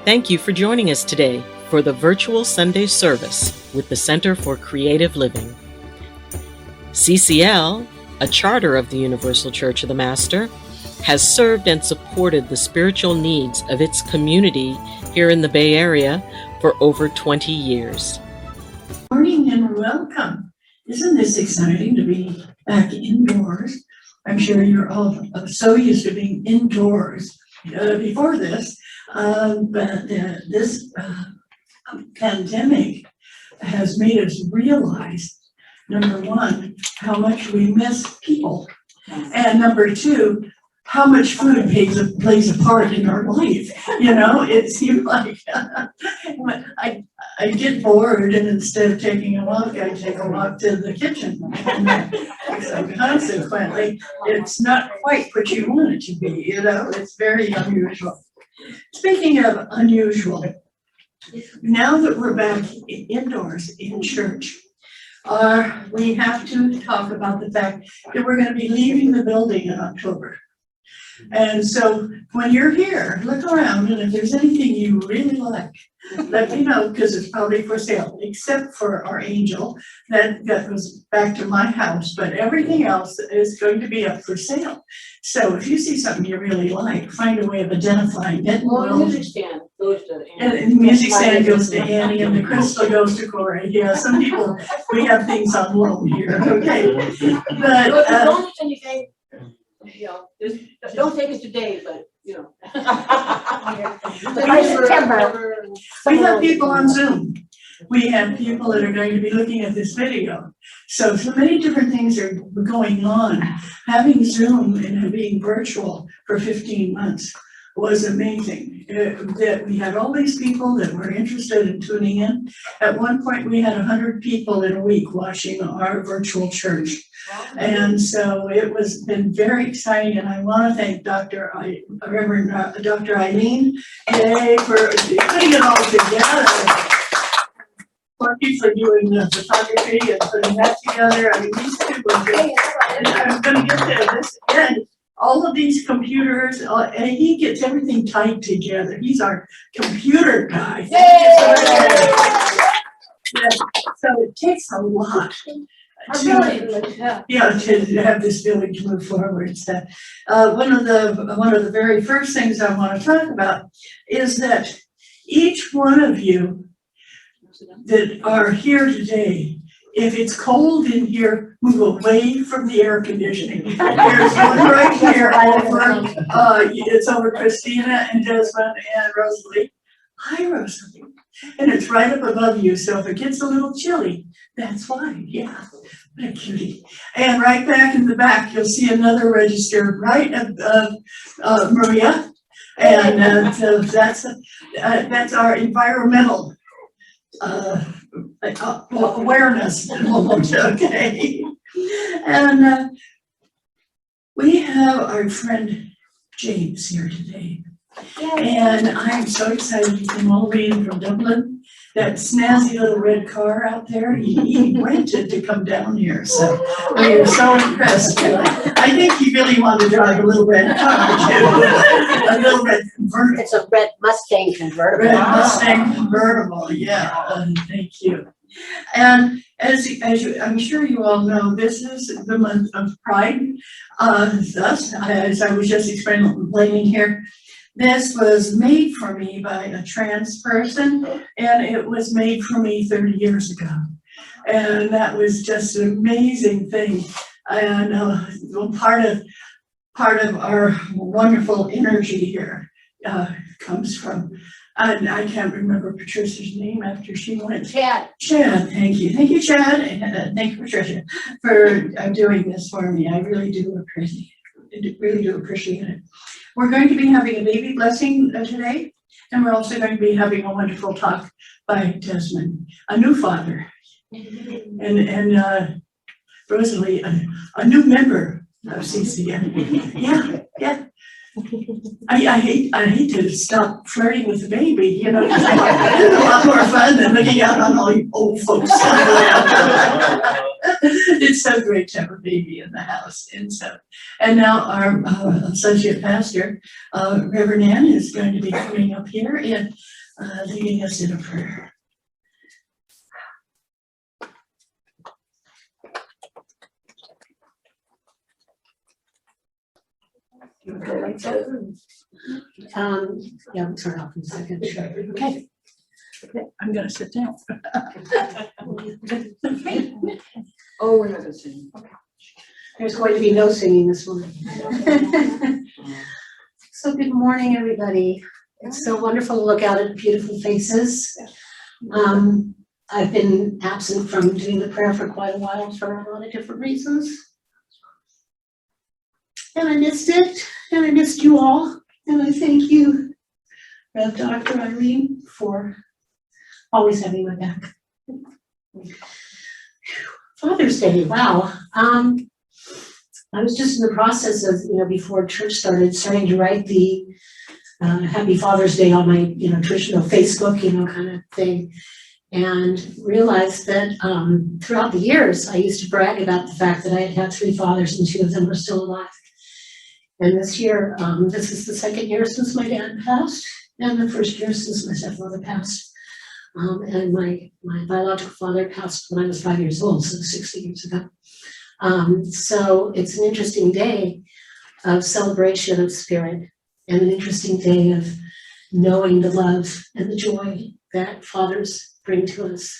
Thank you for joining us today for the virtual Sunday service with the Center for Creative Living. CCL, a charter of the Universal Church of the Master, has served and supported the spiritual needs of its community here in the Bay Area for over 20 years. Good morning and welcome. Isn't this exciting to be back indoors? I'm sure you're all so used to being indoors before this, but this pandemic has made us realize, number one, how much we miss people, and number two, how much food plays a part in our life. You know, it seems like I get bored, and instead of taking a walk, I take a walk to the kitchen. So consequently, it's not quite what you want it to be. You know, it's very unusual. Speaking of unusual, now that we're back indoors in church, we have to talk about the fact that we're going to be leaving the building in October. And so when you're here, look around, and if there's anything you really like, let me know, because it's probably for sale, except for our angel that goes back to my house, but everything else is going to be up for sale. So if you see something you really like, find a way of identifying it. Well, the music stand goes to Annie. And the music stand goes to Annie, and the crystal goes to Corey. Yeah, some people, we have things on loan here, okay? But Don't do anything. You know, just don't take us to Dave, but you know. we have people on Zoom. We have people that are going to be looking at this video. So many different things are going on. Having Zoom and being virtual for 15 months was amazing. That we had all these people that were interested in tuning in. At one point, we had 100 people in a week watching our virtual church. And so it was been very exciting, and I want to thank Reverend Dr. Eileen for putting it all together. Thank you for doing the photography and putting that together. I mean, these people are great. And I'm going to get to this end. All of these computers, and he gets everything tied together. He's our computer guy. Yeah, so it takes a lot to have this village move forward. So, one of the very first things I want to talk about is that each one of you that are here today, if it's cold in here, move away from the air conditioning. There's one right here over, it's over Christina and Desmond and Rosalie. Hi, Rosalie. And it's right up above you, so if it gets a little chilly, that's why, yeah. What a cutie. And right back in the back, you'll see another register right above Maria. And so that's our environmental awareness. Okay. And we have our friend James here today. And I'm so excited he came all the way in from Dublin. That snazzy little red car out there, he rented to come down here. So we are so impressed. I think he really wanted to drive a little red car too. A little red convertible. It's a red Mustang convertible. Red Mustang convertible, yeah. Thank you. And as I'm sure you all know, this is the month of Pride. Thus, as I was just explaining here, this was made for me by a trans person, and it was made for me 30 years ago. And that was just an amazing thing. And part of our wonderful energy here comes from, and I can't remember Patricia's name after she went. Chad, thank you. Thank you, Chad. And thank you, Patricia, for doing this for me. I really do appreciate it. We're going to be having a baby blessing today, and we're also going to be having a wonderful talk by Desmond, a new father, and Rosalie, a new member of CCN. Yeah. I hate to stop flirting with the baby, you know, it's a lot more fun than looking out on all you old folks. It's so great to have a baby in the house. And now our Associate Pastor, Reverend Ann, is going to be coming up here. And leading us in a prayer. Yeah, I'll turn off in a second, sure. Okay. I'm gonna sit down. Oh, we're not gonna sing. There's going to be no singing this morning. So good morning, everybody. It's so wonderful to look out at beautiful faces. I've been absent from doing the prayer for quite a while for a lot of different reasons. And I missed it, and I missed you all, and I thank you, Rev. Dr. Irene, for always having my back. Father's Day, wow. I was just in the process of, before church started, starting to write the Happy Father's Day on my, traditional Facebook, kind of thing, and realized that throughout the years, I used to brag about the fact that I had had 3 fathers and 2 of them were still alive. And this year, this is the 2nd year since my dad passed, and the 1st year since my stepfather passed. And my biological father passed when I was 5 years old, so 60 years ago. So it's an interesting day of celebration of spirit, and an interesting day of knowing the love and the joy that fathers bring to us.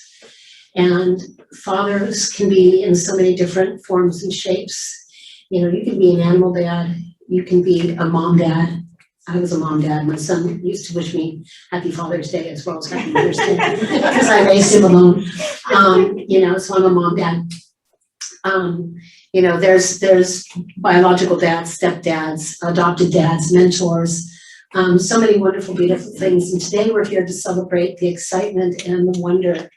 And fathers can be in so many different forms and shapes. You can be an animal dad, you can be a mom dad. I was a mom dad. My son used to wish me Happy Father's Day as well as Happy Mother's Day because I raised him alone. So I'm a mom dad. There's biological dads, stepdads, adopted dads, mentors, so many wonderful, beautiful things. And today we're here to celebrate the excitement and the wonder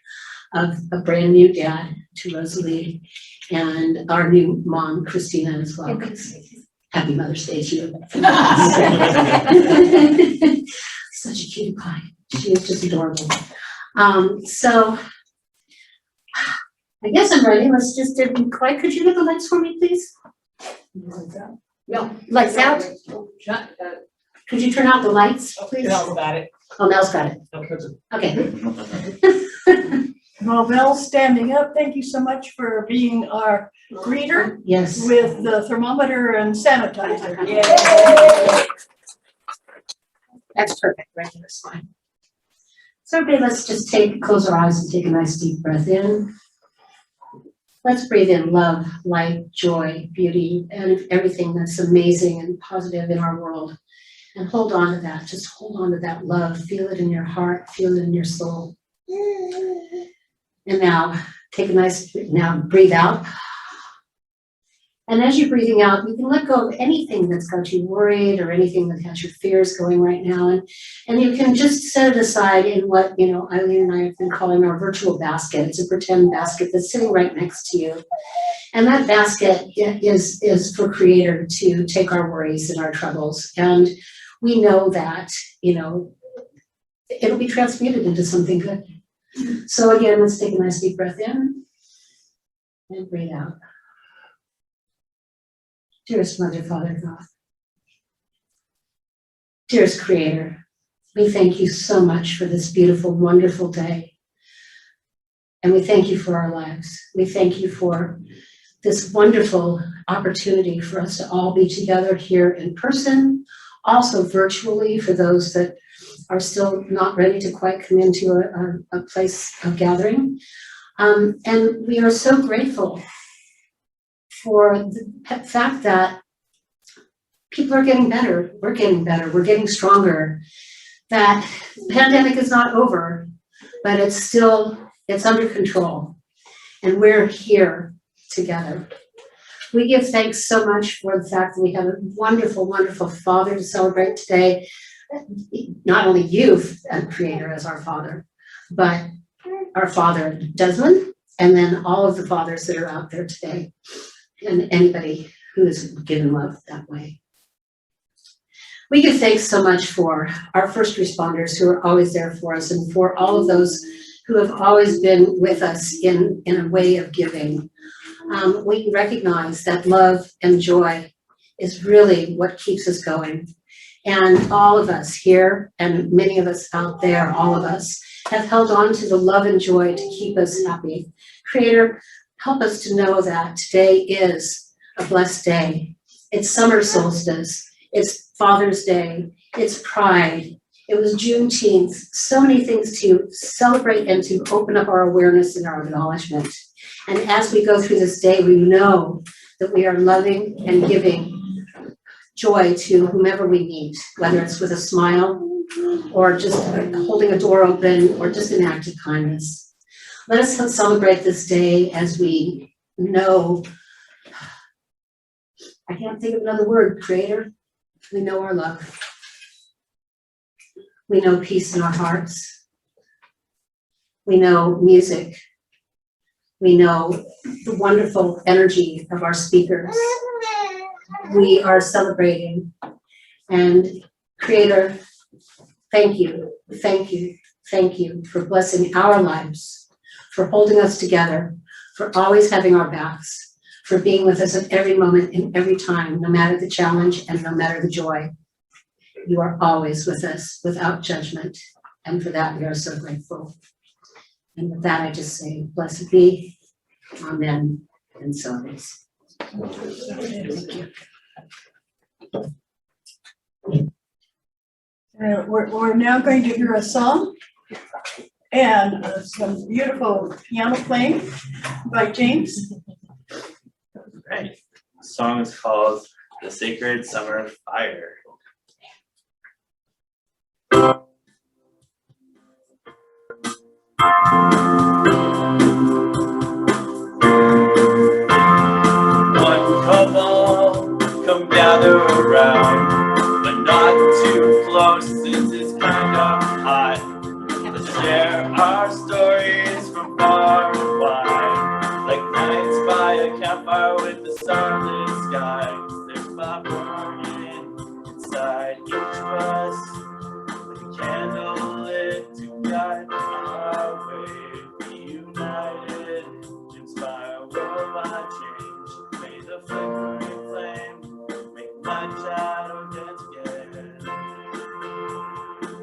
of a brand new dad to Rosalie and our new mom, Christina, as well. Happy Mother's Day to you. Such a cutie pie. She is just adorable. So I guess I'm ready. Let's just do quiet. Could you get the lights for me, please? No. Lights out? Could you turn out the lights, please? Mel's got it. Oh, Mel's got it. Okay. Well, Mel, standing up, thank you so much for being our greeter Yes. with the thermometer and sanitizer. Yay. That's perfect. Right there is fine. So everybody, let's just close our eyes and take a nice deep breath in. Let's breathe in love, light, joy, beauty, and everything that's amazing and positive in our world. And hold on to that. Just hold on to that love. Feel it in your heart. Feel it in your soul. And now, breathe out. And as you're breathing out, you can let go of anything that's got you worried or anything that has your fears going right now. And you can just set it aside in what, Eileen and I have been calling our virtual basket. It's a pretend basket that's sitting right next to you. And that basket is for Creator to take our worries and our troubles. And we know that, it'll be transmuted into something good. So again, let's take a nice deep breath in and breathe out. Dearest Mother, Father, God, dearest Creator, we thank you so much for this beautiful, wonderful day. And we thank you for our lives. We thank you for this wonderful opportunity for us to all be together here in person, also virtually for those that are still not ready to quite come into a place of gathering. And we are so grateful for the fact that people are getting better, we're getting stronger, that the pandemic is not over, but it's under control, and we're here together. We give thanks so much for the fact that we have a wonderful, wonderful Father to celebrate today. Not only you, Creator, as our Father, but our Father, Desmond, and then all of the fathers that are out there today, and anybody who is given love that way. We give thanks so much for our first responders who are always there for us, and for all of those who have always been with us in a way of giving. We recognize that love and joy is really what keeps us going. And all of us here, and many of us out there, all of us, have held on to the love and joy to keep us happy. Creator, help us to know that today is a blessed day. It's summer solstice. It's Father's Day. It's Pride. It was Juneteenth. So many things to celebrate and to open up our awareness and our acknowledgement. And as we go through this day, we know that we are loving and giving joy to whomever we meet, whether it's with a smile or just holding a door open or just an act of kindness. Let us celebrate this day as we know, I can't think of another word, Creator. We know our love. We know peace in our hearts. We know music. We know the wonderful energy of our speakers. We are celebrating. And Creator, thank you, thank you, thank you for blessing our lives, for holding us together, for always having our backs, for being with us at every moment and every time, no matter the challenge and no matter the joy. You are always with us without judgment. And for that, we are so grateful. And with that, I just say, blessed be, amen, and so it is. Thank you. We're now going to hear a song and some beautiful piano playing by James. Right. The song is called The Sacred Summer Fire. One couple come gather around, but not too close since it's kind of hot. Let's share our stories from far and wide, like nights by a campfire with the starless sky. There's fire burning inside each of us, with a candle lit to guide our way. Reunited to inspire worldwide change. May the flickering flame make light shadow dance again.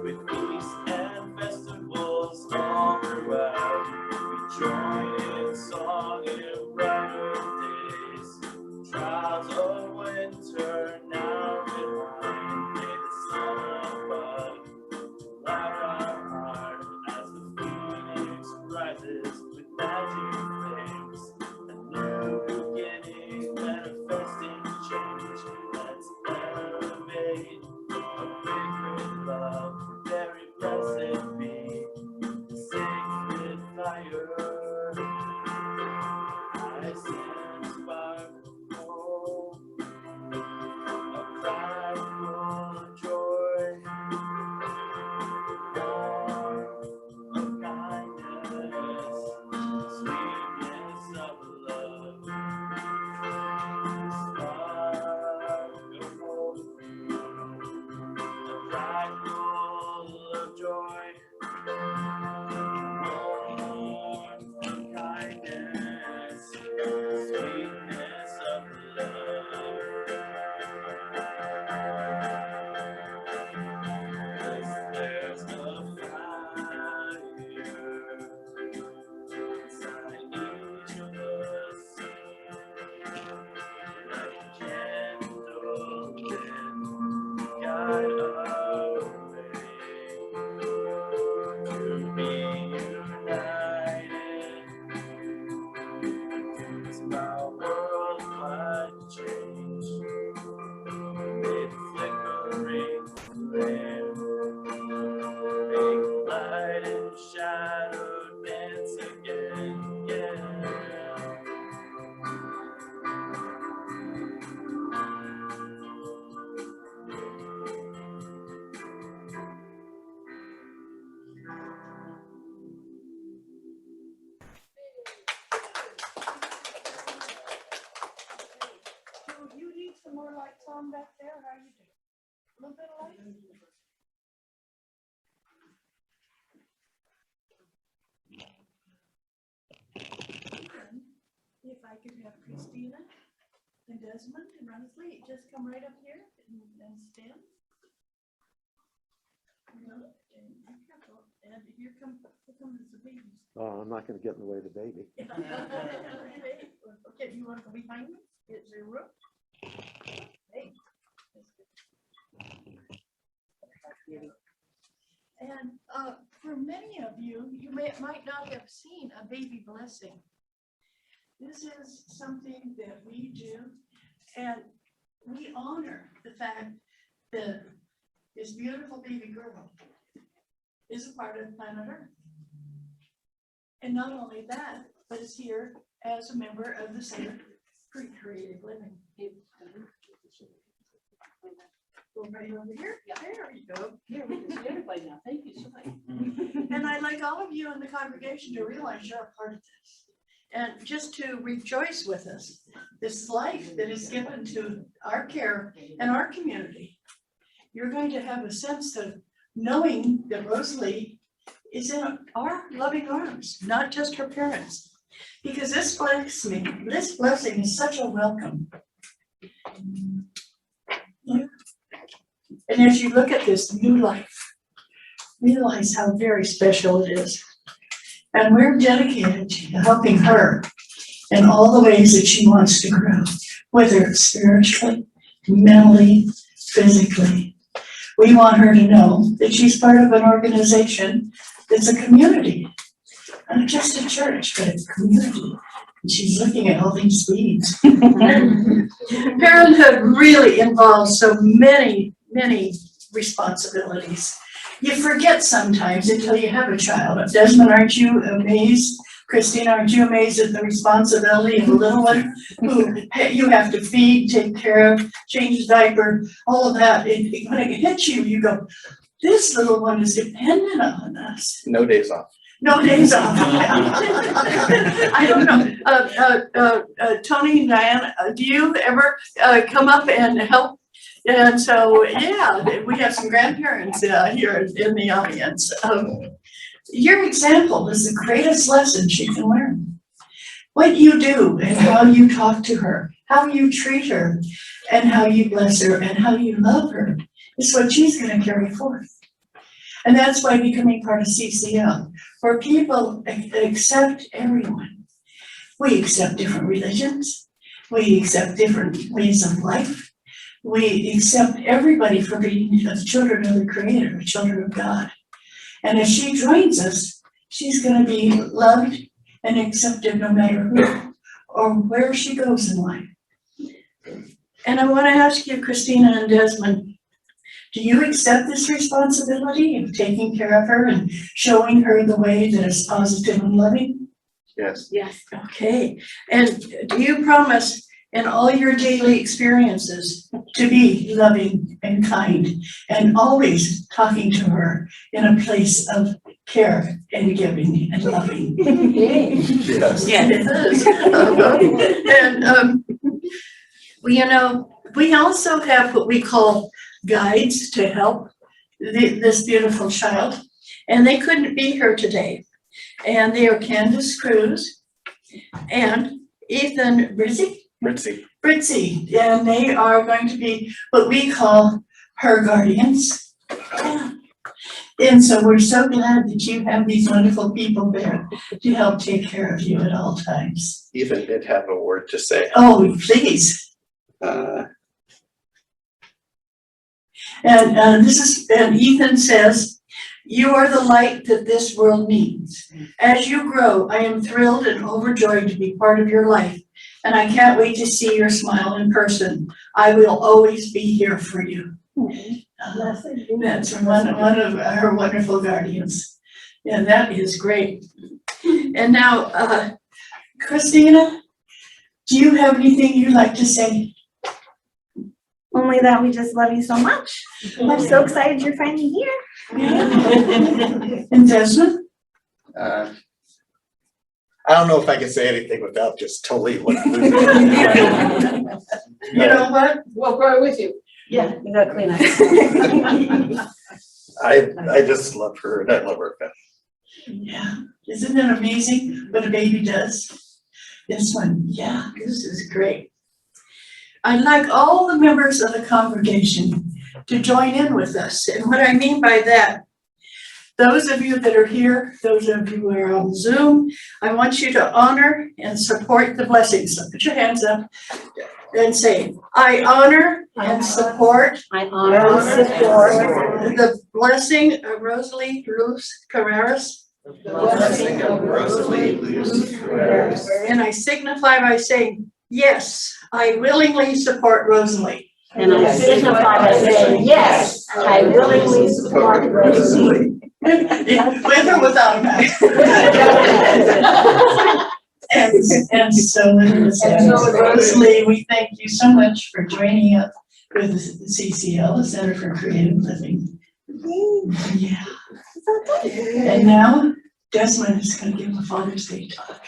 With feasts and festivals all throughout, we join in song in brighter days. Trials of winter now behind, may the sun above light our heart as the phoenix rises with magic flames. A new beginning manifesting change. Let's elevate a sacred love, very blessed be the sacred fire. I sense sparkle, a cry full of joy, warmth of kindness, sweetness of love, spark of hope, a cry full of joy, warmth of kindness, sweetness of love. There's a fire inside each of us, like a candle lit, guide our way to be united to inspire worldwide change. May the flickering flame make light and shadow dance again, yeah. Do you need some more lights on back there? How you doing? A little bit of light? If I could have Christina and Desmond and Runsley just come right up here and stand. And here comes the babies. Oh, I'm not gonna get in the way of the baby. Okay, you want to go behind me? Is there room? Hey. And for many of you, you might not have seen a baby blessing. This is something that we do, and we honor the fact that this beautiful baby girl is a part of planet Earth. And not only that, but is here as a member of the Center for Creative Living. Go right over here. Yeah. There you go. Here, we can see everybody now. Thank you so much. And I'd like all of you in the congregation to realize you're a part of this. And just to rejoice with us, this life that is given to our care and our community. You're going to have a sense of knowing that Rosalie is in our loving arms, not just her parents. Because this blessing is such a welcome. And as you look at this new life, realize how very special it is. And we're dedicated to helping her in all the ways that she wants to grow, whether it's spiritually, mentally, physically. We want her to know that she's part of an organization that's a community, not just a church, but a community. And she's looking at all these beads. Parenthood really involves so many responsibilities. You forget sometimes until you have a child. Desmond, aren't you amazed? Christine, aren't you amazed at the responsibility of a little one who you have to feed, take care of, change the diaper, all of that. When it hits you, you go, this little one is dependent on us. No days off. No days off. I don't know. Tony and Diane, do you ever come up and help? And so, yeah, we have some grandparents here in the audience. Your example is the greatest lesson she can learn. What you do and how you talk to her, how you treat her, and how you bless her and how you love her is what she's going to carry forth. And that's why becoming part of CCL, where people accept everyone. We accept different religions. We accept different ways of life. We accept everybody for being the children of the Creator, children of God. And as she joins us, she's going to be loved and accepted no matter who or where she goes in life. And I want to ask you, Christina and Desmond, do you accept this responsibility of taking care of her and showing her the way that is positive and loving? Yes. Yes. Okay. And do you promise in all your daily experiences to be loving and kind and always talking to her in a place of care and giving and loving? Yes. Yeah, it is. And we also have what we call guides to help this beautiful child, and they couldn't be here today. And they are Candace Cruz and Ethan Britzy, and they are going to be what we call her guardians. And so we're so glad that you have these wonderful people there to help take care of you at all times. Ethan did have a word to say. Oh, please. And Ethan says, you are the light that this world needs. As you grow, I am thrilled and overjoyed to be part of your life. And I can't wait to see your smile in person. I will always be here for you. That's one of our wonderful guardians. Yeah, that is great. And now, Christina, do you have anything you'd like to say? Only that we just love you so much. I'm so excited you're finally here. Yeah. And Desmond? I don't know if I can say anything without just totally looking. You know what? We'll grow with you. Yeah. You gotta clean up. I just love her and I love her family. Yeah. Isn't that amazing what a baby does? This one, yeah, this is great. I'd like all the members of the congregation to join in with us. And what I mean by that, those of you that are here, those of you who are on Zoom, I want you to honor and support the blessings. So put your hands up and say, I honor and support I honor and support the blessing of Rosalie Luz Carreras. The blessing of Rosalie Luz Carreras. And I signify by saying, yes, I willingly support Rosalie. and I signify by saying, yes, I willingly support Rosalie. With or without a mask. And so it is. Rosalie, we thank you so much for joining up with the CCL, the Center for Creative Living. Yeah. And now Desmond is going to give a Father's Day talk.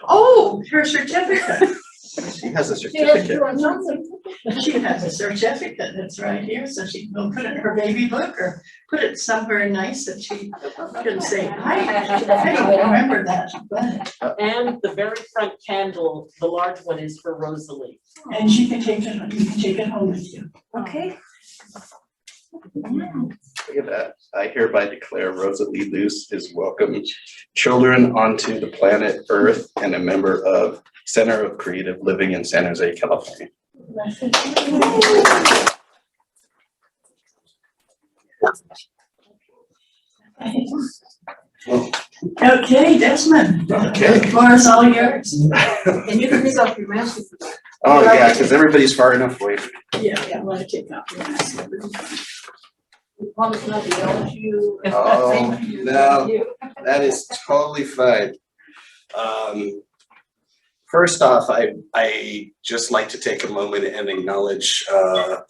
Oh, her certificate. She has a certificate. She has a certificate that's right here, so she will put it in her baby book or put it somewhere nice that she can say, I don't remember that, but. And the very front candle, the large one, is for Rosalie. And you can take it home with you. Okay. Look at that. I hereby declare Rosalie Luz is welcome children onto the planet Earth and a member of Center of Creative Living in San Jose, California. Okay, Desmond. Okay. The floor is all yours. And you can take off your mask. Oh, yeah, because everybody's far enough away. Yeah, I want to take off your mask. We promise not to yell at you. Oh, Thank you. no. Thank you. That is totally fine. First off, I just like to take a moment and acknowledge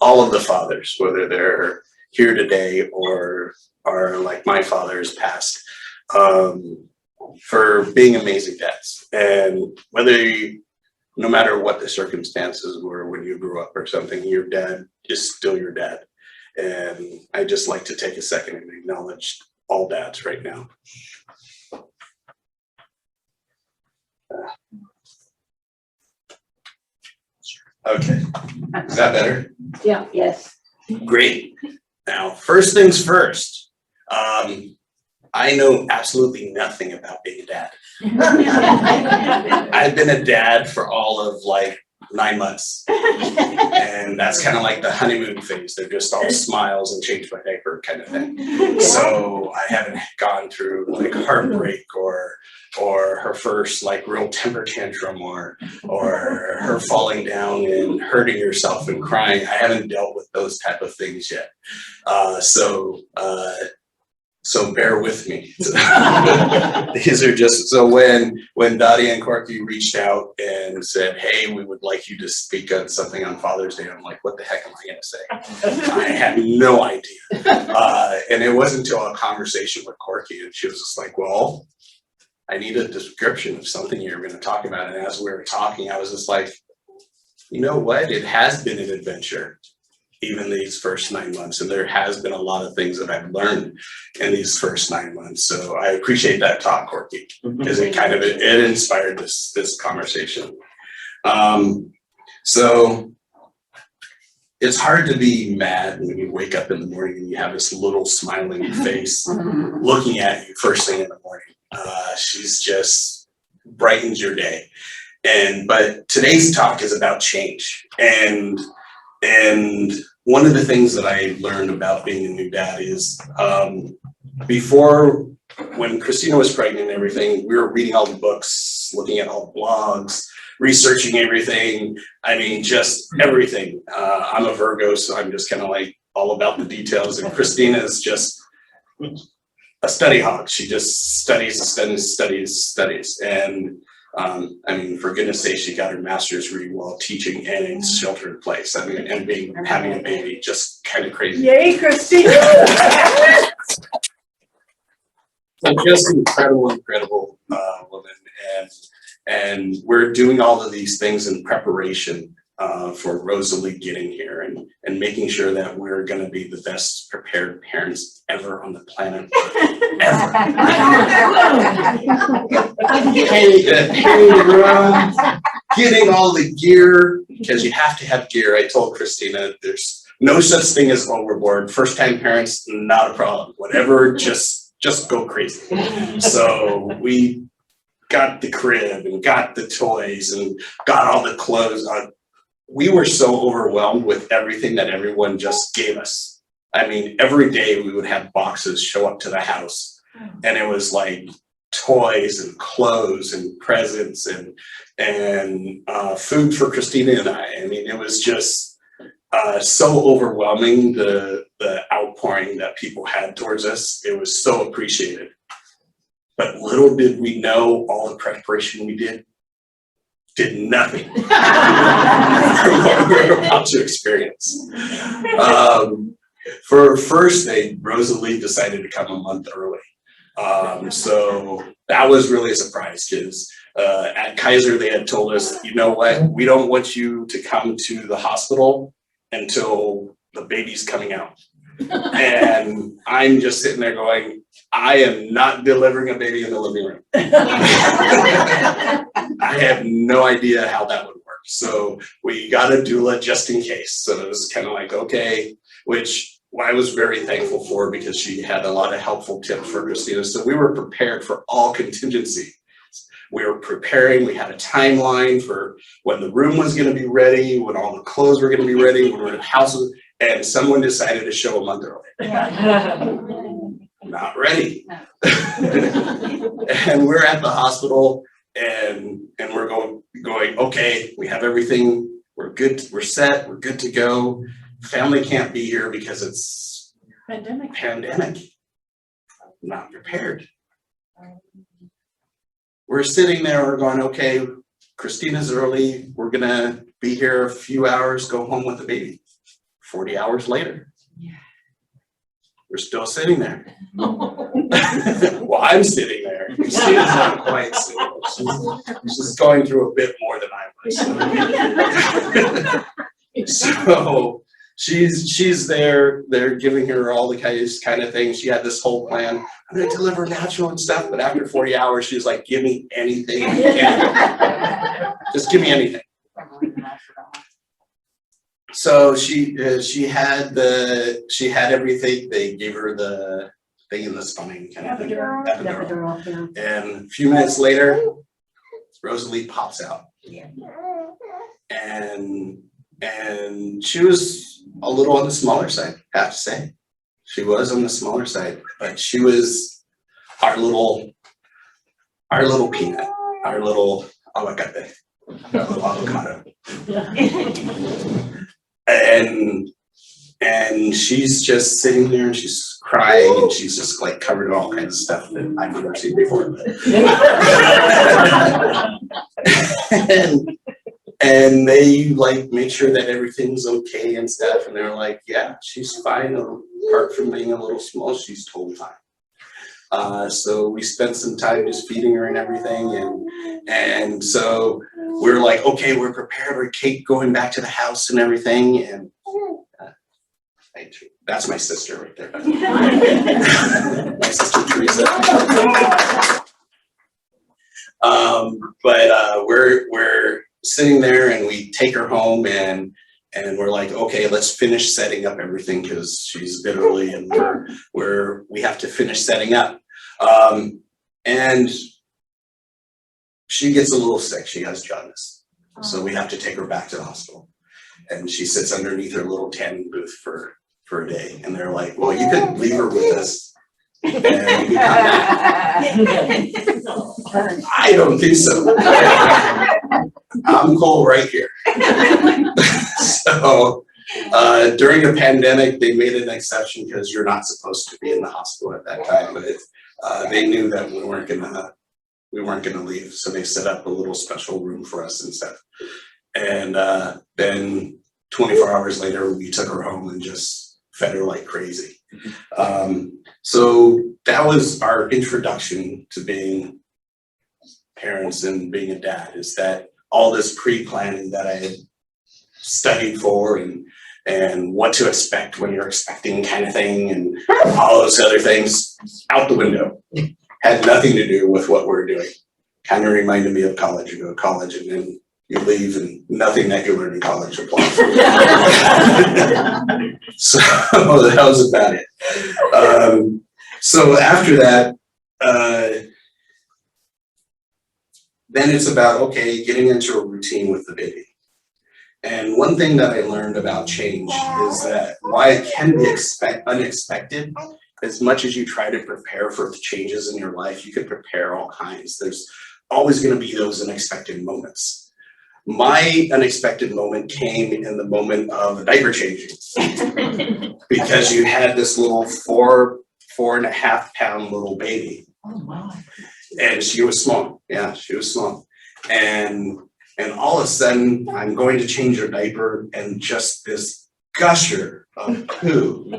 all of the fathers, whether they're here today or are like my father's passed, for being amazing dads. And no matter what the circumstances were when you grew up or something, your dad is still your dad. And I just like to take a second and acknowledge all dads right now. Okay, is that better? Yeah. Yes. Great. Now, first things first, I know absolutely nothing about being a dad. I've been a dad for all of like 9 months. And that's kind of like the honeymoon phase. They're just all smiles and change my diaper kind of thing. So I haven't gone through like heartbreak or her first like real temper tantrum or her falling down and hurting herself and crying. I haven't dealt with those type of things yet. So bear with me. These are just, so when Dottie and Corky reached out and said, hey, we would like you to speak on something on Father's Day, I'm like, what the heck am I gonna say? I had no idea. And it wasn't until a conversation with Corky and she was just like, well, I need a description of something you're gonna talk about. And as we were talking, I was just like, you know what? It has been an adventure. Even these first 9 months. And there has been a lot of things that I've learned in these first 9 months. So I appreciate that talk, Corky, because it inspired this conversation. So it's hard to be mad when you wake up in the morning and you have this little smiling face looking at you first thing in the morning. She's just brightens your day. But today's talk is about change. And one of the things that I learned about being a new dad is before, when Christina was pregnant and everything, we were reading all the books, looking at all the blogs, researching everything. I mean, just everything. I'm a Virgo, so I'm just kind of like all about the details. And Christina is just a study hog. She just studies. And I mean, for goodness sake, she got her master's degree while teaching and in shelter in place. I mean, and having a baby, just kind of crazy. Yay, Christina. So just incredible woman. And we're doing all of these things in preparation for Rosalie getting here and making sure that we're going to be the best prepared parents ever on the planet. Ever. Getting all the gear, because you have to have gear. I told Christina, there's no such thing as overboard. First time parents, not a problem. Whatever, just go crazy. So we got the crib and got the toys and got all the clothes. We were so overwhelmed with everything that everyone just gave us. I mean, every day we would have boxes show up to the house, and it was like toys and clothes and presents and food for Christina and I. I mean, it was just so overwhelming, the outpouring that people had towards us. It was so appreciated. But little did we know all the preparation we did nothing from what we were about to experience. For first day, Rosalie decided to come a month early. So that was really a surprise, because at Kaiser they had told us, you know what, we don't want you to come to the hospital until the baby's coming out. And I'm just sitting there going, I am not delivering a baby in the living room. I have no idea how that would work. So we got a doula just in case. So it was kind of like, okay, which I was very thankful for, because she had a lot of helpful tips for Christina. So we were prepared for all contingency. We were preparing, we had a timeline for when the room was going to be ready, when all the clothes were going to be ready, when we were in the house, and someone decided to show a month early. Not ready. And we're at the hospital, and we're going, okay, we have everything, we're good, we're set, we're good to go. Family can't be here because it's pandemic. Not prepared. We're sitting there, we're going, okay, Christina's early, we're gonna be here a few hours, go home with the baby. 40 hours later, we're still sitting there. Well, I'm sitting there. Christina's not quite sitting. She's going through a bit more than I was. So she's there, they're giving her all the kind of things. She had this whole plan. I'm gonna deliver natural and stuff, but after 40 hours, she's like, give me anything you can. Just give me anything. So she had everything. They gave her the thing in the spine, kind of thing, epidural. And a few minutes later, Rosalie pops out. And she was a little on the smaller side, I have to say. She was on the smaller side, but she was our little peanut, our little avocado. And she's just sitting there and she's crying and she's just like covered in all kinds of stuff that I've never seen before. And they like made sure that everything's okay and stuff, and they're like, yeah, she's fine. Apart from being a little small, she's totally fine. So we spent some time just feeding her and everything, and so we're like, okay, we're prepared. We're going back to the house and everything, and that's my sister right there. My sister Teresa. But we're sitting there and we take her home and we're like, okay, let's finish setting up everything because she's a bit early and we have to finish setting up. And she gets a little sick. She has jaundice. So we have to take her back to the hospital. And she sits underneath her little tanning booth for a day. And they're like, well, you could leave her with us. And we come back. I don't think so. I'm cold right here. So during a pandemic, they made an exception because you're not supposed to be in the hospital at that time. But they knew that we weren't gonna leave, so they set up a little special room for us and stuff. And then 24 hours later, we took her home and just fed her like crazy. So that was our introduction to being parents and being a dad, is that all this pre-planning that I had studied for and what to expect when you're expecting kind of thing and all those other things out the window. Had nothing to do with what we're doing. Kind of reminded me of college. You go to college and then you leave and nothing that you learn in college applies. So that was about it. So after that, then it's about, okay, getting into a routine with the baby. And one thing that I learned about change is that while it can be unexpected, as much as you try to prepare for the changes in your life, you can prepare all kinds. There's always going to be those unexpected moments. My unexpected moment came in the moment of diaper changing because you had this little 4.5 pound little baby. Oh, wow. And she was small. Yeah, she was small. And all of a sudden, I'm going to change her diaper, and just this gusher of poo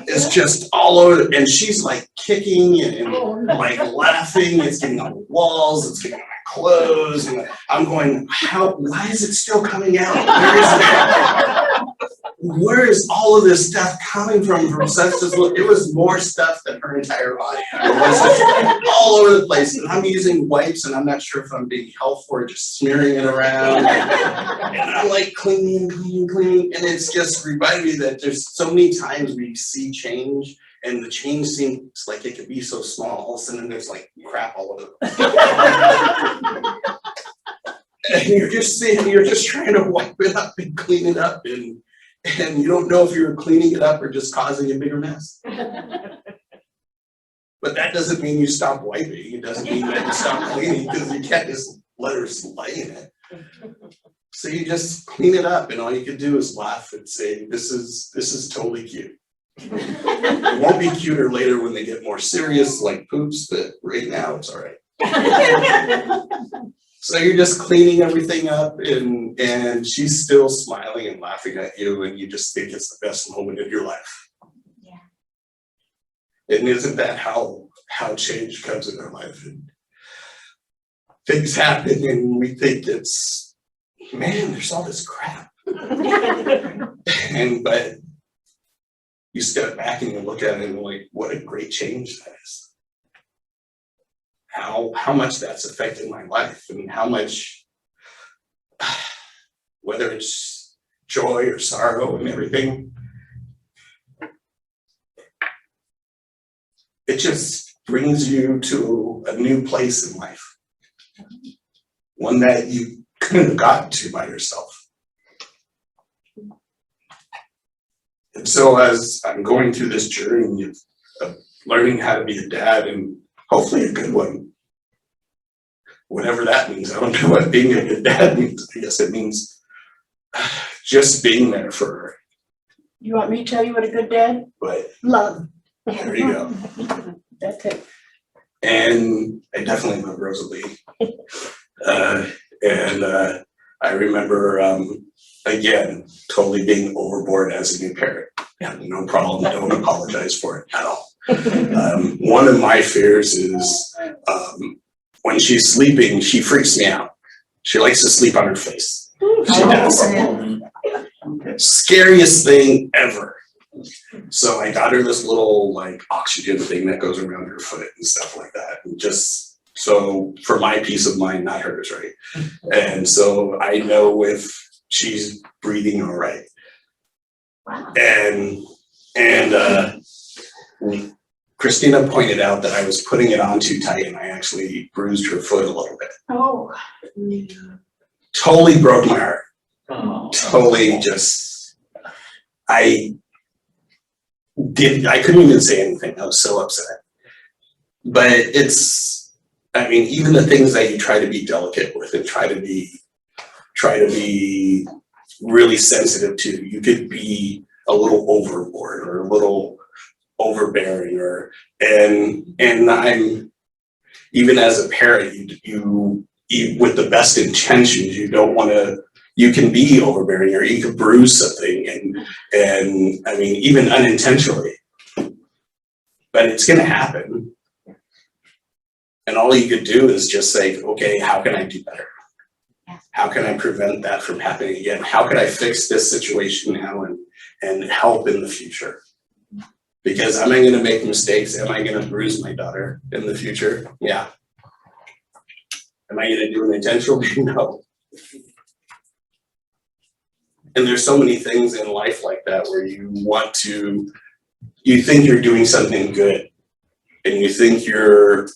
is just all over. And she's like kicking and like laughing. It's getting on the walls. It's getting on my clothes. And I'm going, why is it still coming out? Where is all of this stuff coming from such as look? It was more stuff than her entire body. It was just all over the place. And I'm using wipes and I'm not sure if I'm being helpful or just smearing it around. And I'm like cleaning. And it's just reminding me that there's so many times we see change and the change seems like it could be so small. All of a sudden there's like crap all over the place. And you're just trying to wipe it up and clean it up and you don't know if you're cleaning it up or just causing a bigger mess. But that doesn't mean you stop wiping. It doesn't mean that you stop cleaning because you can't just let her lay in it. So you just clean it up and all you can do is laugh and say, this is totally cute. It won't be cuter later when they get more serious like poops, but right now it's all right. So you're just cleaning everything up and she's still smiling and laughing at you and you just think it's the best moment of your life. Yeah. And isn't that how change comes in our life? And things happen and we think it's, man, there's all this crap. But you step back and you look at it and like, what a great change that is. How much that's affected my life and how much, whether it's joy or sorrow and everything, it just brings you to a new place in life. One that you couldn't have gotten to by yourself. And so as I'm going through this journey of learning how to be a dad and hopefully a good one, whatever that means. I don't know what being a good dad means. I guess it means just being there for her. You want me to tell you what a good dad? But Love. there you go. That's it. And I definitely love Rosalie. I remember, again, totally being overboard as a new parent. Yeah, no problem. Don't apologize for it at all. One of my fears is when she's sleeping, she freaks me out. She likes to sleep on her face. She does. Scariest thing ever. So I got her this little like oxygen thing that goes around her foot and stuff like that. And just so for my peace of mind, not hers, right? And so I know if she's breathing all right. Wow. And Christina pointed out that I was putting it on too tight and I actually bruised her foot a little bit. Oh. Totally broke my heart. Oh. Totally just, I couldn't even say anything. I was so upset. But it's, I mean, even the things that you try to be delicate with and try to be really sensitive to, you could be a little overboard or a little overbearing and I'm, even as a parent, you with the best intentions, you don't want to, you can be overbearing or you can bruise something and I mean, even unintentionally, but it's going to happen. And all you could do is just say, okay, how can I do better? How can I prevent that from happening again? How can I fix this situation now and help in the future? Because am I gonna make mistakes? Am I gonna bruise my daughter in the future? Yeah. Am I gonna do it intentionally? No. And there's so many things in life like that where you think you're doing something good and you think you're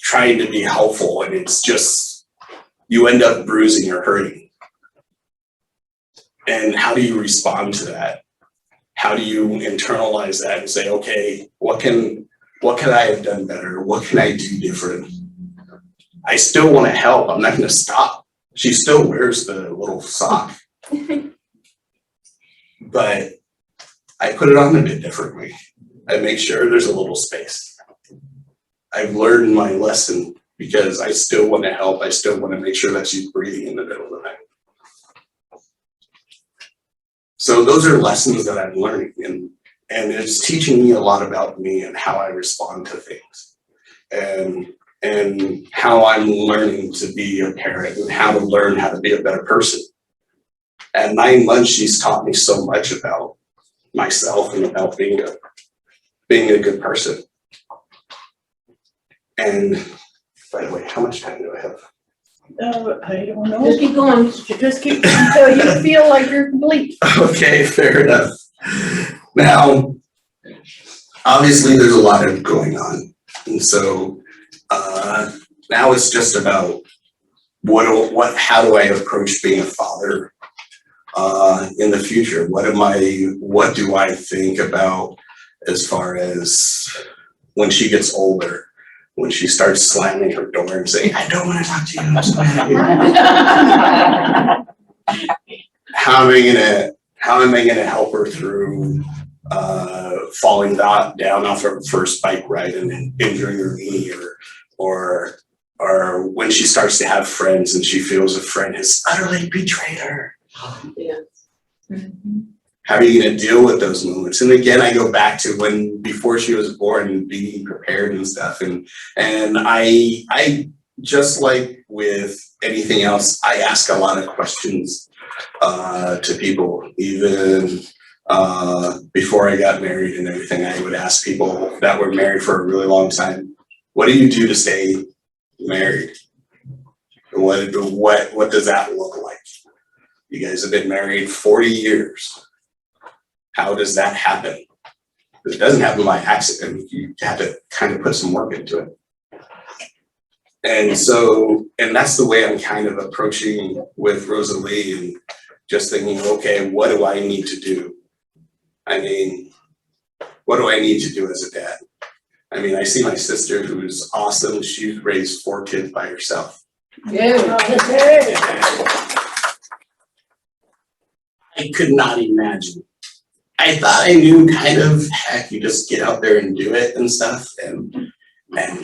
trying to be helpful, and it's just, you end up bruising or hurting. And how do you respond to that? How do you internalize that and say, okay, what can I have done better? What can I do different? I still want to help. I'm not going to stop. She still wears the little sock. But I put it on a bit differently. I make sure there's a little space. I've learned my lesson because I still want to help. I still want to make sure that she's breathing in the middle of the night. So those are lessons that I'm learning, and it's teaching me a lot about me and how I respond to things, and how I'm learning to be a parent and how to learn how to be a better person. At 9 months, she's taught me so much about myself and about being a good person. And by the way, how much time do I have? I don't know. Just keep going. Just keep until you feel like you're complete. Okay, fair enough. Now, obviously, there's a lot of going on, and so now it's just about how do I approach being a father in the future? What do I think about as far as when she gets older? When she starts slamming her door and saying, I don't want to talk to you, I'm so mad at you. How am I gonna help her through falling down off her first bike ride and injuring her knee, or when she starts to have friends and she feels a friend has utterly betrayed her? Yeah. How are you going to deal with those moments? And again, I go back to before she was born and being prepared and stuff. And I just like with anything else, I ask a lot of questions to people. Even before I got married and everything, I would ask people that were married for a really long time, what do you do to stay married? What does that look like? You guys have been married 40 years. How does that happen? It doesn't happen by accident. You have to kind of put some work into it. And that's the way I'm kind of approaching with Rosalie, and just thinking, okay, what do I need to do? I mean, what do I need to do as a dad? I mean, I see my sister, who's awesome. She's raised 4 kids by herself. Yeah. I could not imagine. I thought I knew kind of, heck, you just get out there and do it and stuff. And I'm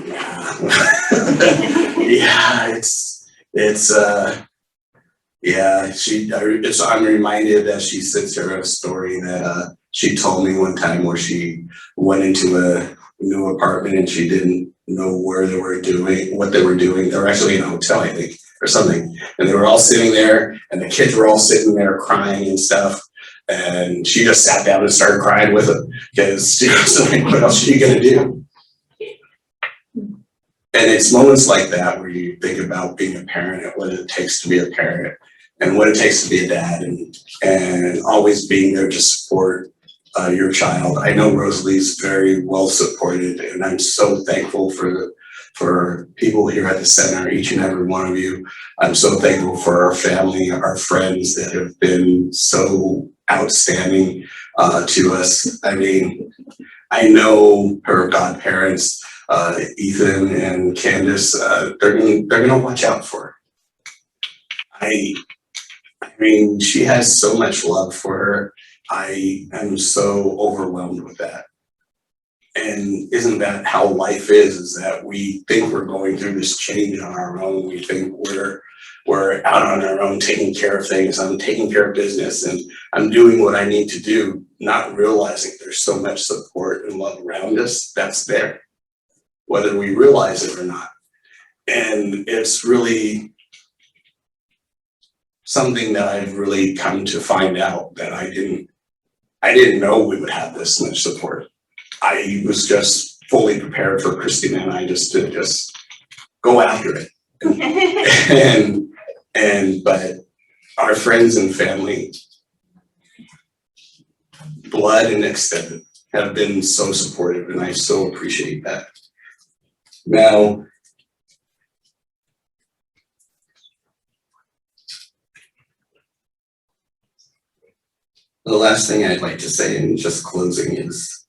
reminded that she sits here of a story that she told me one time where she went into a new apartment and she didn't know what they were doing. They were actually in a hotel, I think, or something. And they were all sitting there and the kids were all sitting there crying and stuff. And she just sat down and started crying with them because she was like, what else are you gonna do? And it's moments like that where you think about being a parent and what it takes to be a parent and what it takes to be a dad, and always being there to support your child. I know Rosalie's very well supported, and I'm so thankful for people here at the center, each and every one of you. I'm so thankful for our family, our friends that have been so outstanding to us. I mean, I know her godparents, Ethan and Candace, they're gonna watch out for her. I mean, she has so much love for her. I am so overwhelmed with that. And isn't that how life is that we think we're going through this change on our own. We think we're out on our own taking care of things. I'm taking care of business and I'm doing what I need to do, not realizing there's so much support and love around us that's there, whether we realize it or not. And it's really something that I've really come to find out that I didn't know we would have this much support. I was just fully prepared for Christina and I to just go after it. But our friends and family, blood and extended, have been so supportive, and I so appreciate that. Now, the last thing I'd like to say in just closing is,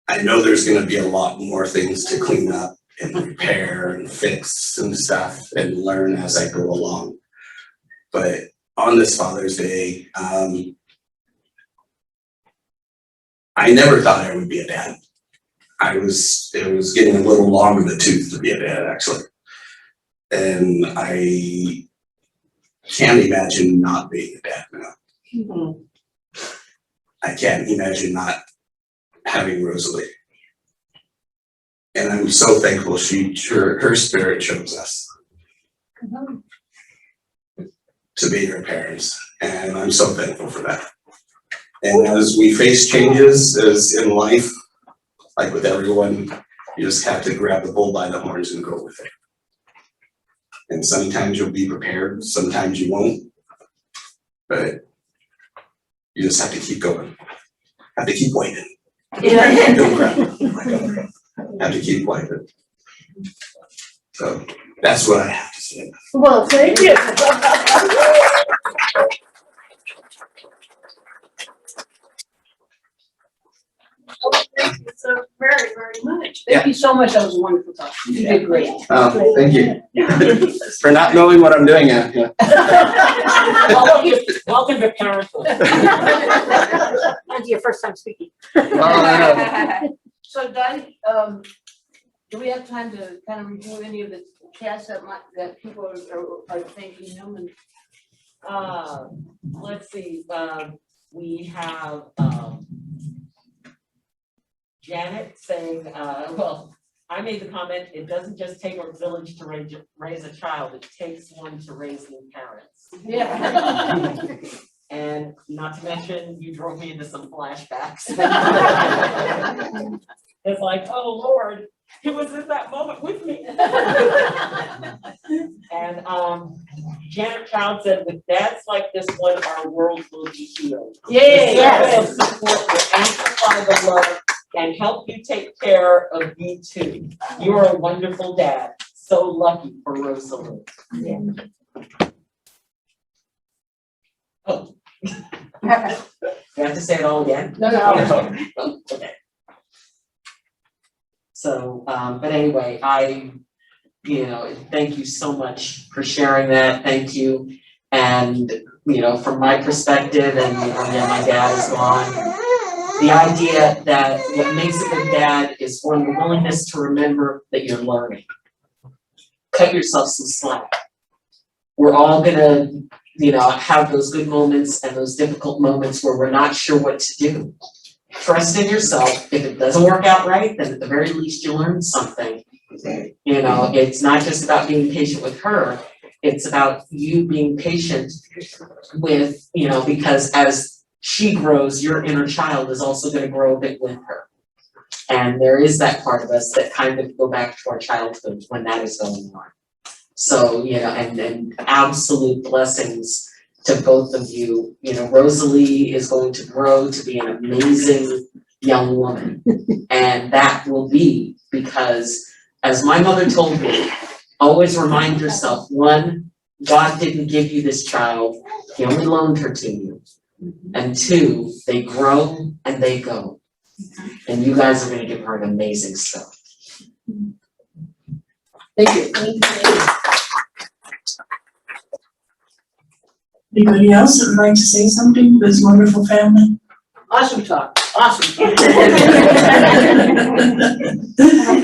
I know there's gonna be a lot more things to clean up and repair and fix and stuff and learn as I go along. But on this Father's Day, I never thought I would be a dad. It was getting a little long in the tooth to be a dad, actually. And I can't imagine not being a dad now. I can't imagine not having Rosalie. And I'm so thankful her spirit chose us to be her parents. And I'm so thankful for that. And as we face changes as in life, like with everyone, you just have to grab the bull by the horns and go with it. And sometimes you'll be prepared, sometimes you won't. But you just have to keep going. Have to keep waiting. Don't cry. Have to keep waiting. So that's what I have to say. Well, thank you. Thank you so very, very much. Thank you so much. That was a wonderful talk. You did great. Thank you for not knowing what I'm doing yet. Yeah. Welcome to parenthood. That's your first time speaking. So, Dottie, do we have time to kind of review any of the chats that people are thanking them? And Let's see, we have Janet saying, well, I made the comment, it doesn't just take a village to raise a child, it takes one to raise new parents. Yeah. And not to mention, you drove me into some flashbacks. It's like, oh Lord, it was in that moment with me. And Janet Child said, with dads like this one, our world will be healed. Yes. The support will amplify the love and help you take care of you too. You are a wonderful dad. So lucky for Rosalind. Yeah. Oh. You have to say it all again? No. Okay. So, but anyway, thank you so much for sharing that. Thank you. And, from my perspective, and my dad is gone. The idea that what makes a good dad is one, the willingness to remember that you're learning. Cut yourself some slack. We're all gonna, have those good moments and those difficult moments where we're not sure what to do. Trust in yourself. If it doesn't work out right, then at the very least you learned something. It's not just about being patient with her. It's about you being patient with, because as she grows, your inner child is also going to grow a bit with her. And there is that part of us that kind of go back to our childhood when that is going on. So, and absolute blessings to both of you. Rosalie is going to grow to be an amazing young woman. And that will be because, as my mother told me, always remind yourself, one, God didn't give you this child, He only loaned her to you. And two, they grow and they go. And you guys are going to give her an amazing stuff. Thank you. Anybody else that would like to say something to this wonderful family? Awesome talk. Awesome.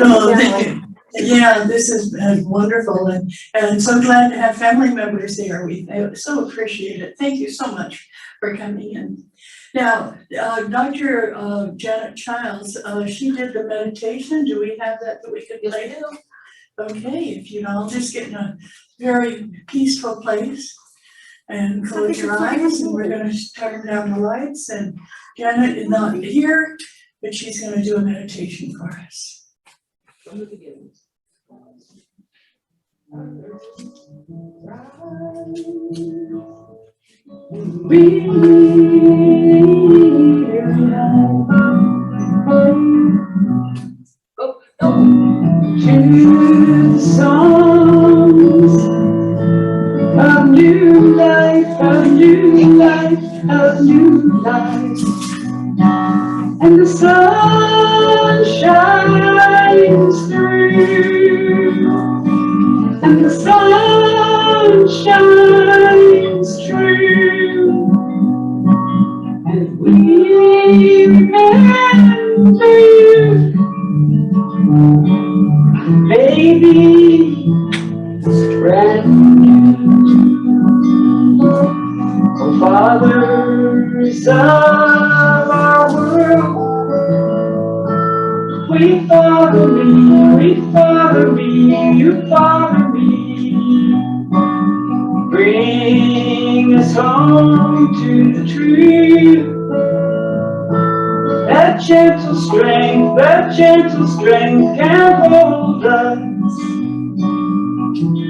Oh, thank you. Yeah, this has been wonderful, and I'm so glad to have family members there. We so appreciate it. Thank you so much for coming in. Now, Dr. Janet Childs, she did the meditation. Do we have that we could play? Okay, if you'd all just get in a very peaceful place. And close your eyes, and we're gonna turn down the lights, and Janet is not here, but she's gonna do a meditation for us. From the beginning. To the songs of new life, of new life, of new life. And the sun shines through, and the sun shines true, and we remember you, baby, brand new. Oh, fathers of our world, we father me, you father me. Bring us home to the truth. That gentle strength can hold us.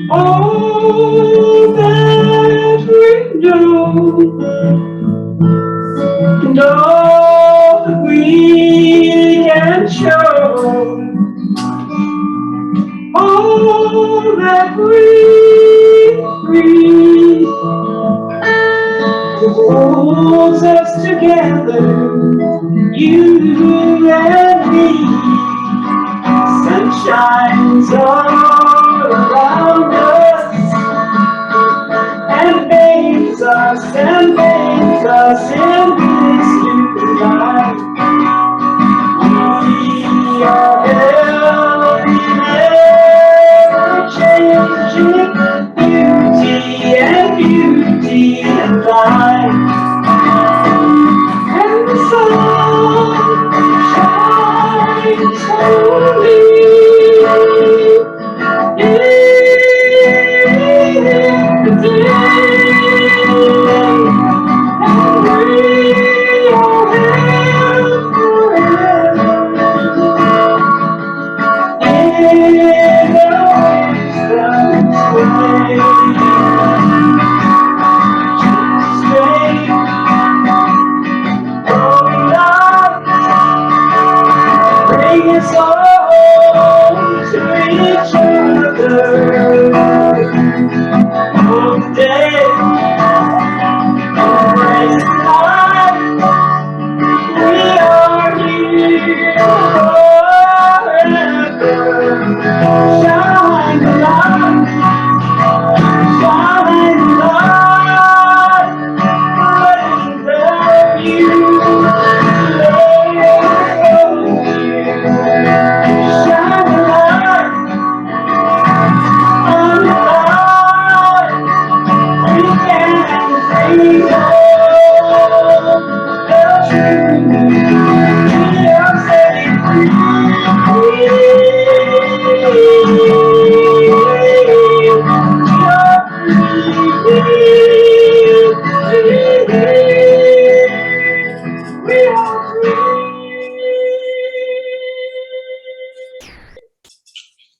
All that we know, and all that we can show, all that we breathe, holds us together, you and me. Sun shines all around us, and bathes us in this new life. We are held in ever-changing beauty and life. And the sun shines holy in the day, and we are held forever in the wisdom's way. Straight, oh love, bring us all to each other. Oh, day, embrace life, we are here forever. Shine the light, shine the light, wherever you shine the light on the light. We can see all the truth. We are setting We are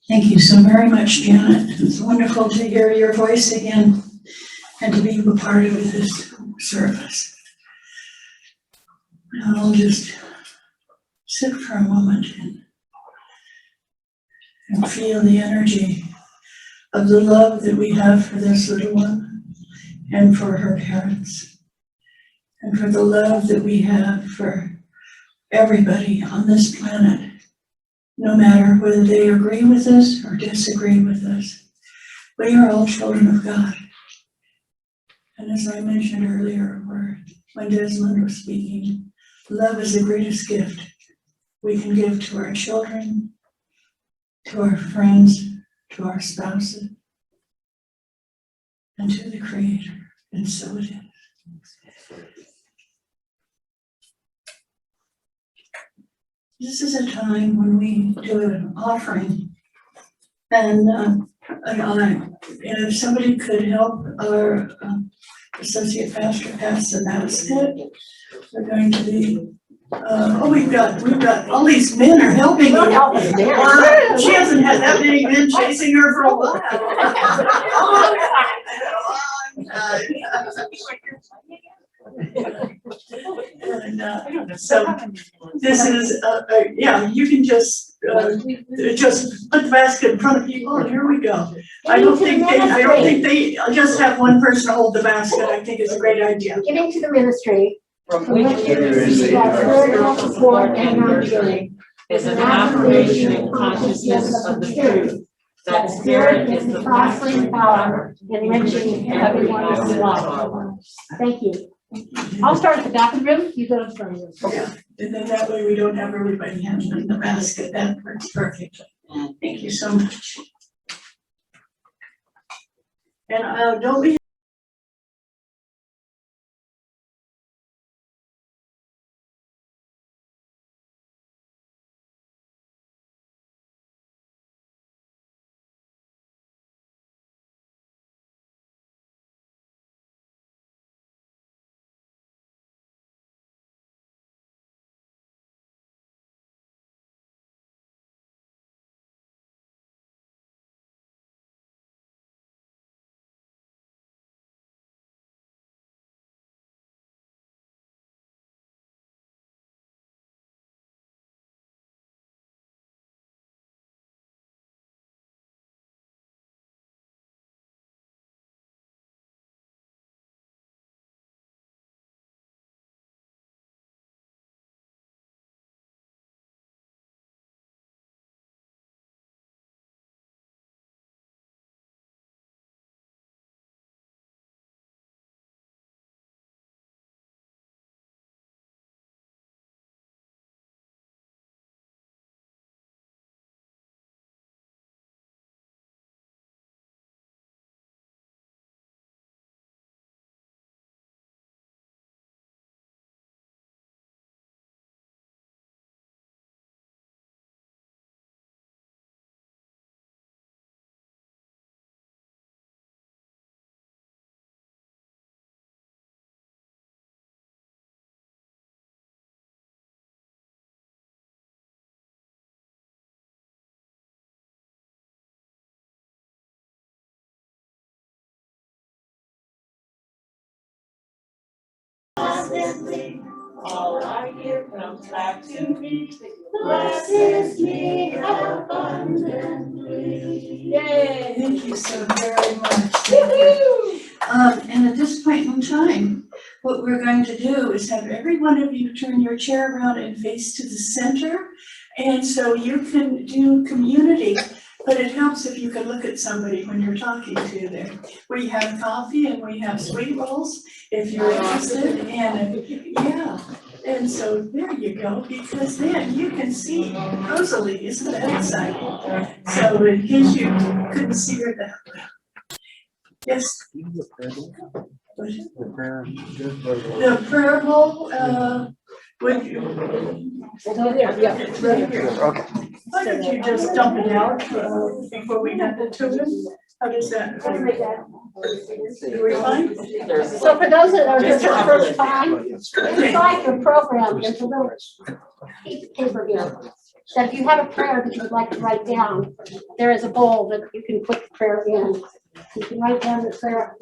Thank you so very much, Janet. It's wonderful to hear your voice again and to be a part of this service. I'll just sit for a moment and feel the energy of the love that we have for this little one and for her parents, and for the love that we have for everybody on this planet, no matter whether they agree with us or disagree with us. We are all children of God. And as I mentioned earlier, when Desmond was speaking, love is the greatest gift we can give to our children, to our friends, to our spouses, and to the Creator. And so it is. This is a time when we do an offering, and if somebody could help our Associate Pastor pass the basket. We're going to be, we've got all these men are helping her. She hasn't had that many men chasing her for a while. And, so this is, yeah, you can just put the basket in front of people and here we go. I don't think they just have one person hold the basket. I think it's a great idea. Giving to the ministry. From which is spiritual support and nurturing is an affirmation and consciousness of the truth. That spirit is the fostering power, enriching everyone's life. Thank you. I'll start at the back of the room, you go to the front of the room. Yeah, and then that way we don't have everybody handling the basket. That works perfectly. Thank you so much. And don't be all I hear comes back to me, blesses me abundantly. Yay, thank you so very much. Thank you. And at this point in time, what we're going to do is have every one of you turn your chair around and face to the center. And so you can do community, but it helps if you can look at somebody when you're talking to them. We have coffee and we have sweet rolls if you're interested. And yeah, and so there you go, because then you can see Rosalie, isn't that exciting? So in case you couldn't see her that well. Yes. The prayer bowl, would you? It's right here. Okay. Why don't you just dump it out before we get to it? How does that? Do we find? So for those that are here for the first time, if you like your program, there's a little piece of paper here. That if you have a prayer that you would like to write down, there is a bowl that you can put the prayer in. You can write down the prayer.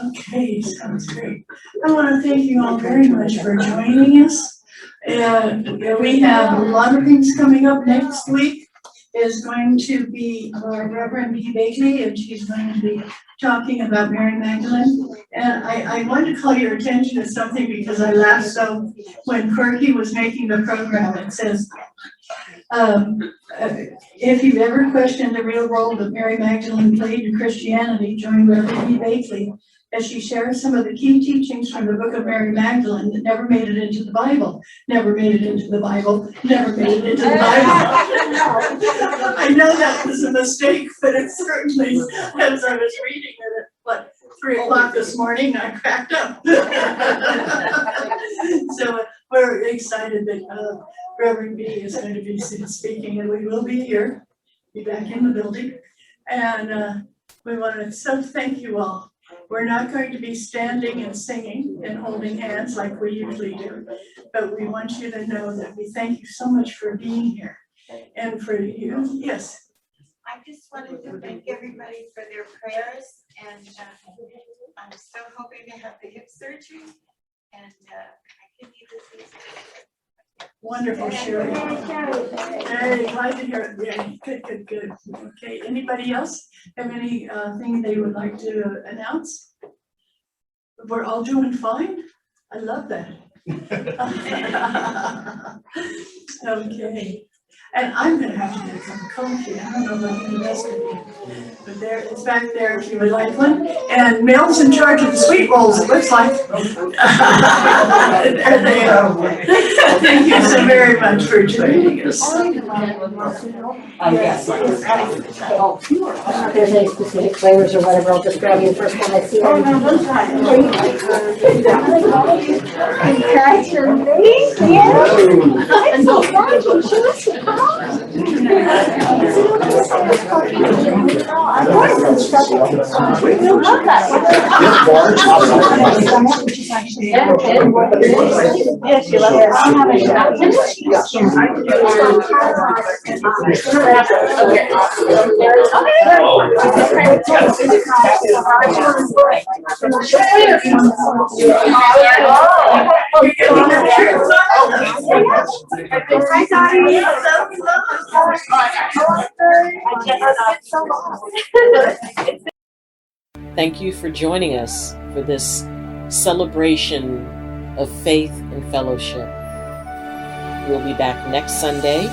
Okay, sounds great. I want to thank you all very much for joining us. And we have a lot of things coming up. Next week is going to be Reverend B. Bailey, and she's going to be talking about Mary Magdalene. And I want to call your attention to something because I laughed so when Corky was making the program. It says, if you've ever questioned the real role that Mary Magdalene played in Christianity, join Reverend B. Bailey as she shares some of the key teachings from the book of Mary Magdalene that never made it into the Bible, never made it into the Bible, never made it into the Bible. I know that was a mistake, but it certainly, as I was reading it at 3 o'clock this morning, I cracked up. So we're excited that Reverend B is going to be speaking, and we will be here, be back in the building. And we want to thank you all. We're not going to be standing and singing and holding hands like we usually do, but we want you to know that we thank you so much for being here and for you. Yes. I just wanted to thank everybody for their prayers, and I'm still hoping to have the hip surgery, and I can need this. Wonderful, Sherry. Very glad to hear it. Yeah, good. Okay, anybody else have anything they would like to announce? We're all doing fine? I love that. Okay. And I'm gonna have to get a cup of coffee. I don't know about the rest of you. But there, it's back there if you would like one. And Mel's in charge of the sweet rolls, it looks like. There they are. Thank you so very much for joining us. Yes. There's any specific flavors or whatever, I'll just grab you the first one I see. Yes, you love Thank you for joining us for this celebration of faith and fellowship. We'll be back next Sunday,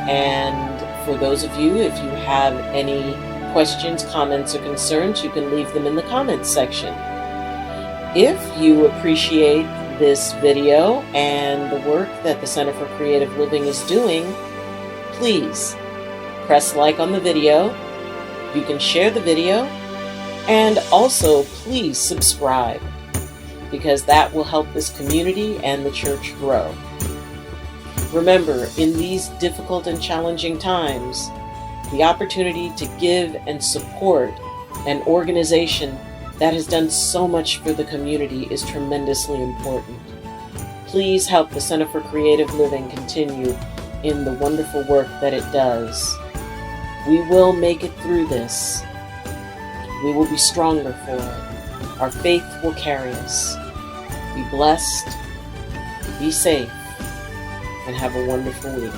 and for those of you, if you have any questions, comments, or concerns, you can leave them in the comments section. If you appreciate this video and the work that the Center for Creative Living is doing, please press like on the video. You can share the video, and also please subscribe, because that will help this community and the church grow. Remember, in these difficult and challenging times, the opportunity to give and support an organization that has done so much for the community is tremendously important. Please help the Center for Creative Living continue in the wonderful work that it does. We will make it through this. We will be stronger for it. Our faith will carry us. Be blessed, be safe, and have a wonderful week.